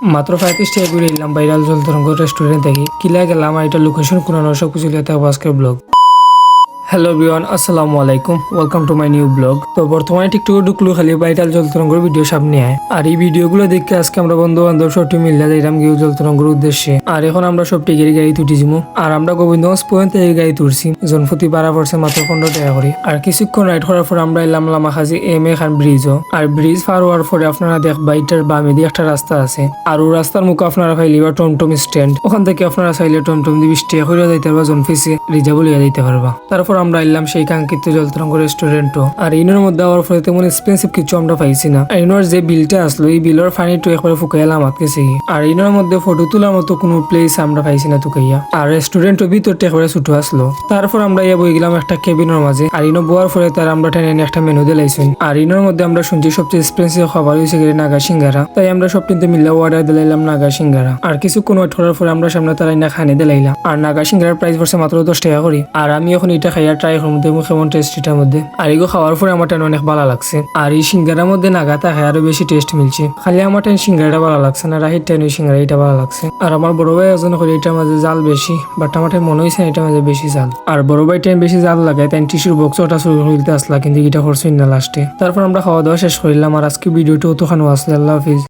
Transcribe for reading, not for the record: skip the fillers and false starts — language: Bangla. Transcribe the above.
মাত্র 35 টাকা করে এলাম ভাইরাল জলতরঙ্গ রেস্টুরেন্ট থেকে কিলা গেলাম আর এটা লোকেশন কোনো সব কিছু লিখতে হবে আজকের ব্লগ। হ্যালো এভরিওয়ান, আসসালামু আলাইকুম, welcome to my new blog. তো বর্তমানে টিকটকে ঢুকলো খালি ভাইরাল জলতরঙ্গের ভিডিও সামনে আয়, আর এই ভিডিওগুলো দেখে আজকে আমরা বন্ধু বান্ধব সবটি মিল্লা যাইলাম গিয়ে জলতরঙ্গের উদ্দেশ্যে। আর এখন আমরা সব টিকের গাড়ি তুটি যাবো, আর আমরা গোবিন্দগঞ্জ পর্যন্ত এই গাড়ি তুলছি, জনপ্রতি 12 পড়ছে মাত্র 15 টাকা করে। আর কিছুক্ষণ রাইড করার পর আমরা এলাম লামাখাজি এম.এ খান ব্রিজও। আর ব্রিজ পার হওয়ার পরে আপনারা দেখবা এটার বামে দিয়ে একটা রাস্তা আছে, আর ওই রাস্তার মুখে আপনারা খাইলে বা টমটম স্ট্যান্ড, ওখান থেকে আপনারা চাইলে টমটম দিয়ে 20 টাকা করে যাইতে পারবা, জনফিসে রিজার্ভ লিয়া যাইতে পারবা। তারপর আমরা এলাম সেই কাঙ্ক্ষিত জলতরঙ্গ রেস্টুরেন্টও। আর ইনোর মধ্যে আওয়ার ফলে তেমন এক্সপেন্সিভ কিছু আমরা পাইছি না। আর ইনোর যে বিলটা আসলো এই বিলের ফানিটু একবারে ফুকাইলাম আমাকে সেই। আর ইনোর মধ্যে ফটো তোলার মতো কোনো প্লেস আমরা পাইছি না তুকাইয়া। আর রেস্টুরেন্টের ভিতরটা একবারে ছোট আসলো। তারপর আমরা ইয়া বই গেলাম একটা কেবিনের মাঝে, আর ইনো বোয়ার ফলে তার আমরা টেনে একটা মেনু দিলাইছেন। আর ইনোর মধ্যে আমরা শুনছি সবচেয়ে এক্সপেন্সিভ খাবার হয়েছে গেলে নাগা সিঙ্গারা, তাই আমরা সব কিন্তু মিলে অর্ডার দিলাইলাম নাগা সিঙ্গারা। আর কিছুক্ষণ ওয়েট করার পরে আমরা সামনে তারাই না খানে দিলাইলাম। আর নাগা সিঙ্গারার প্রাইস পড়ছে মাত্র 10 টাকা করে। আর আমি এখন এটা খাইয়া ট্রাই করব কেমন টেস্ট এটার মধ্যে। আর এগুলো খাওয়ার পরে আমার টেন অনেক ভালো লাগছে। আর এই সিঙ্গারার মধ্যে নাগাতা খাই আরো বেশি টেস্ট মিলছে। খালি আমার টেন সিঙ্গারাটা ভালো লাগছে না, রাহির টেন ওই সিঙ্গারা এটা ভালো লাগছে। আর আমার বড় ভাই একজন করে এটার মাঝে জাল বেশি, বাট আমার টেন মনে হয়েছে এটার মাঝে বেশি জাল। আর বড় ভাই টেন বেশি জাল লাগায় তাই টিস্যুর বক্স ওটা শুরু হইতে আসলা, কিন্তু এটা করছই না লাস্টে। তারপর আমরা খাওয়া দাওয়া শেষ করিলাম। আর আজকে ভিডিওটা অতখানো আসলে। আল্লাহ হাফিজ।